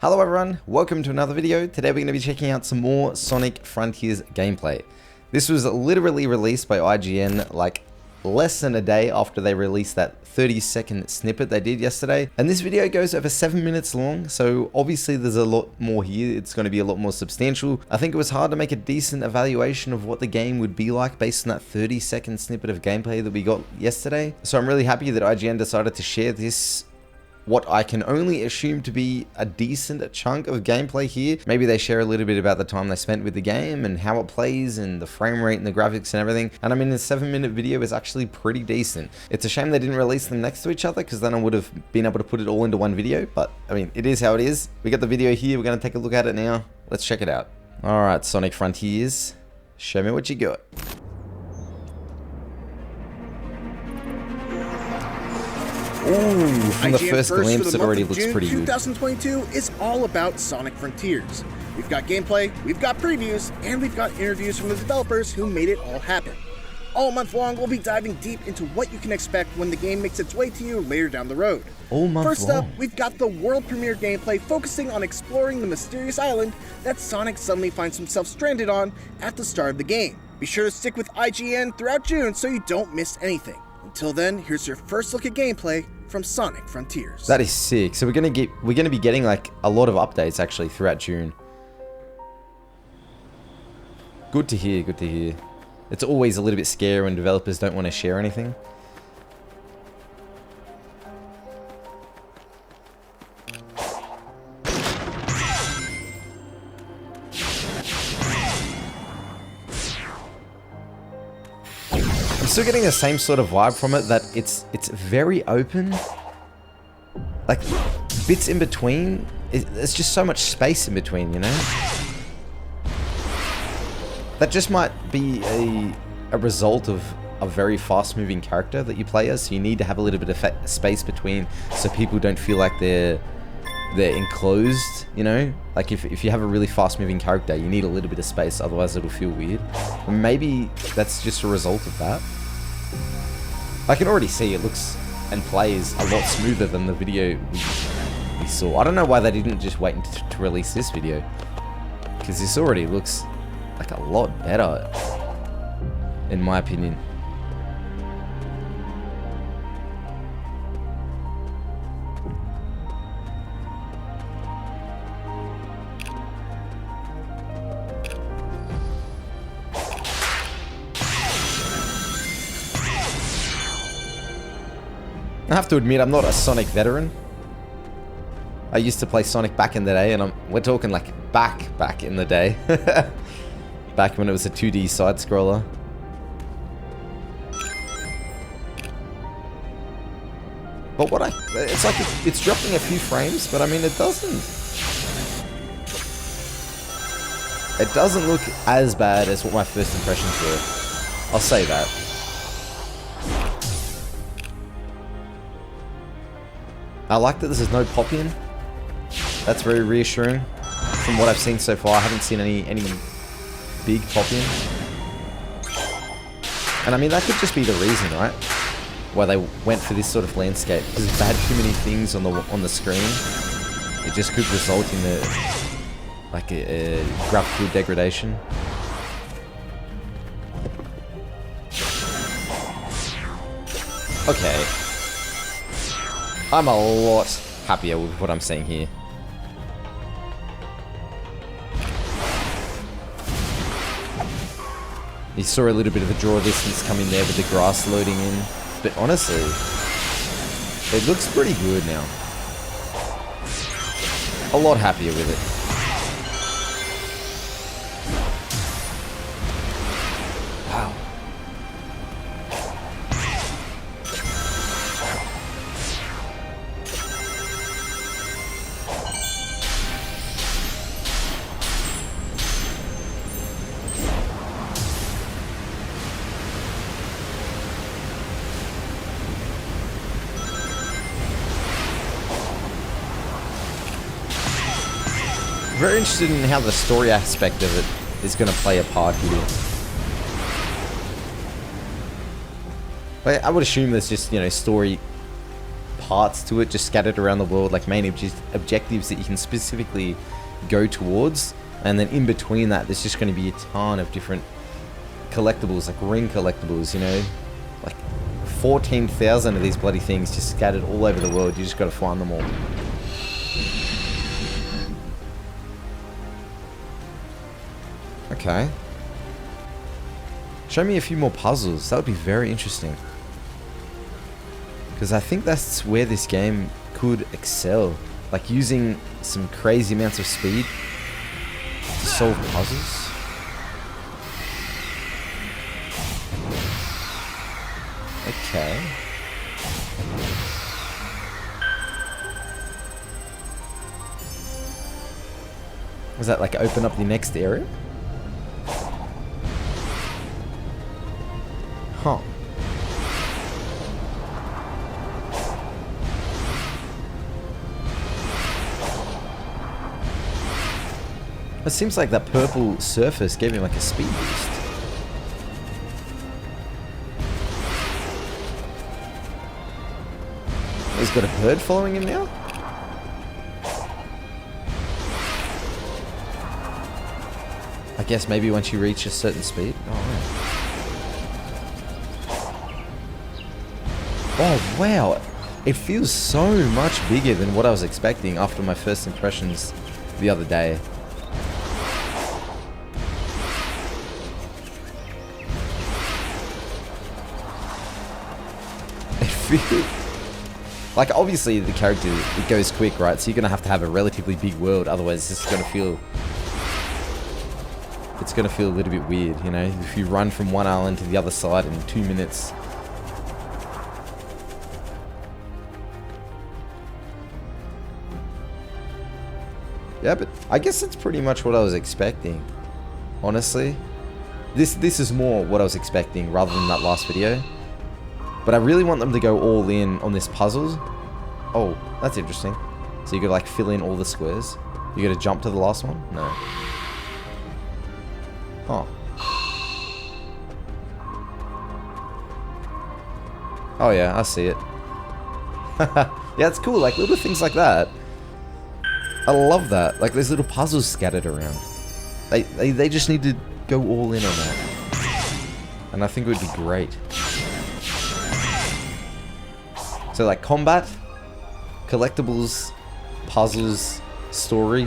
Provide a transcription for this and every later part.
Hello everyone, welcome to another video. Today we're going to be checking out some more Sonic Frontiers gameplay. This was literally released by IGN like less than a day after they released that 30-second snippet they did yesterday. And this video goes over 7 minutes long, so obviously there's a lot more here. It's going to be a lot more substantial. I think it was hard to make a decent evaluation of what the game would be like based on that 30-second snippet of gameplay that we got yesterday. So I'm really happy that IGN decided to share this, what I can only assume to be a decent chunk of gameplay here. Maybe they share a little bit about the time they spent with the game and how it plays and the frame rate and the graphics and everything. And I mean, the 7-minute video is actually pretty decent. It's a shame they didn't release them next to each other, because then I would have been able to put it all into one video. But I mean, it is how it is. We got the video here. We're going to take a look at it now. Let's check it out. All right, Sonic Frontiers. Show me what you got. Ooh, from the first glimpse, it already looks pretty good. 2022 is all about Sonic Frontiers. We've got gameplay, we've got previews, and we've got interviews from the developers who made it all happen. All month long, we'll be diving deep into what you can expect when the game makes its way to you later down the road. First up, we've got the world premiere gameplay focusing on exploring the mysterious island that Sonic suddenly finds himself stranded on at the start of the game. Be sure to stick with IGN throughout June so you don't miss anything. Until then, here's your first look at gameplay from Sonic Frontiers. That is sick. So we're gonna be getting like a lot of updates actually throughout June. Good to hear, good to hear. It's always a little bit scary when developers don't want to share anything. I'm still getting the same sort of vibe from it, that it's very open. Like, bits in between, there's just so much space in between, you know? That just might be a result of a very fast-moving character that you play as, so you need to have a little bit of space between so people don't feel like they're enclosed, you know? Like if you have a really fast-moving character, you need a little bit of space, otherwise it'll feel weird. And maybe that's just a result of that. I can already see it looks and plays a lot smoother than the video we saw. I don't know why they didn't just wait to release this video, because this already looks like a lot better, in my opinion. I have to admit, I'm not a Sonic veteran. I used to play Sonic back in the day, and we're talking like back in the day. Back when it was a 2D side-scroller. But it's like it's dropping a few frames, but I mean, it doesn't look as bad as what my first impressions were. I'll say that. I like that this is no pop-in. That's very reassuring. From what I've seen so far, I haven't seen any big pop-in. And I mean, that could just be the reason, right? Why they went for this sort of landscape. Because if they had too many things on the screen, it just could result in a graphical degradation. Okay. I'm a lot happier with what I'm seeing here. You saw a little bit of the draw distance coming there with the grass loading in. But honestly, it looks pretty good now. A lot happier with it. Wow. Very interested in how the story aspect of it is going to play a part here. I would assume there's just, you know, story parts to it just scattered around the world, like main objectives that you can specifically go towards. And then in between that, there's just going to be a ton of different collectibles, like ring collectibles, you know, like 14,000 of these bloody things just scattered all over the world. You just got to find them all. Okay. Show me a few more puzzles. That would be very interesting. Because I think that's where this game could excel. Like using some crazy amounts of speed to solve puzzles. Okay. Was that like open up the next area? Huh. It seems like that purple surface gave me like a speed boost. He's got a bird following him now? I guess maybe once you reach a certain speed. Oh wow, it feels so much bigger than what I was expecting after my first impressions the other day. It feels like, obviously the character, it goes quick, right? So you're gonna have to have a relatively big world, otherwise it's gonna feel a little bit weird, you know, if you run from one island to the other side in 2 minutes. Yeah, but I guess that's pretty much what I was expecting, honestly. This is more what I was expecting rather than that last video. But I really want them to go all in on this puzzle. Oh, that's interesting. So you gotta like fill in all the squares. You gotta jump to the last one? No. Huh. Oh yeah, I see it. Yeah, it's cool, like little things like that. I love that. Like there's little puzzles scattered around. They just need to go all in on that. And I think it would be great. So like combat, collectibles, puzzles, story.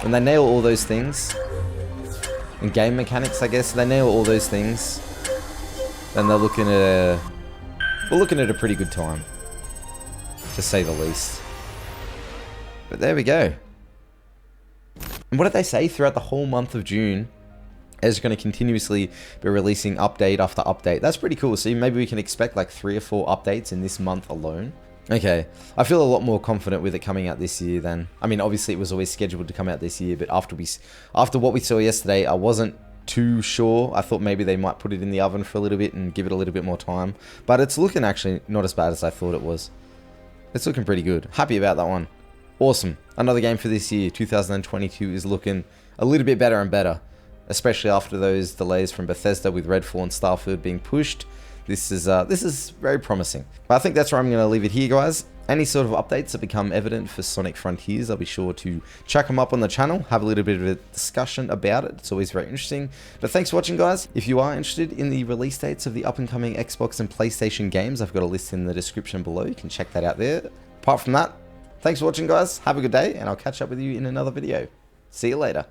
When they nail all those things, and game mechanics, I guess, they nail all those things, then we're looking at a pretty good time, to say the least. But there we go. And what did they say? Throughout the whole month of June, is going to continuously be releasing update after update. That's pretty cool. So maybe we can expect like 3 or 4 updates in this month alone. Okay, I feel a lot more confident with it coming out this year than... I mean, obviously it was always scheduled to come out this year, but after what we saw yesterday, I wasn't too sure. I thought maybe they might put it in the oven for a little bit and give it a little bit more time. But it's looking actually not as bad as I thought it was. It's looking pretty good. Happy about that one. Awesome. Another game for this year, 2022, is looking a little bit better and better. Especially after those delays from Bethesda with Redfall and Starfield being pushed. This is very promising. But I think that's where I'm going to leave it here, guys. Any sort of updates that become evident for Sonic Frontiers, I'll be sure to chuck them up on the channel, have a little bit of a discussion about it. It's always very interesting. But thanks for watching, guys. If you are interested in the release dates of the up-and-coming Xbox and PlayStation games, I've got a list in the description below. You can check that out there. Apart from that, thanks for watching, guys. Have a good day, and I'll catch up with you in another video. See you later.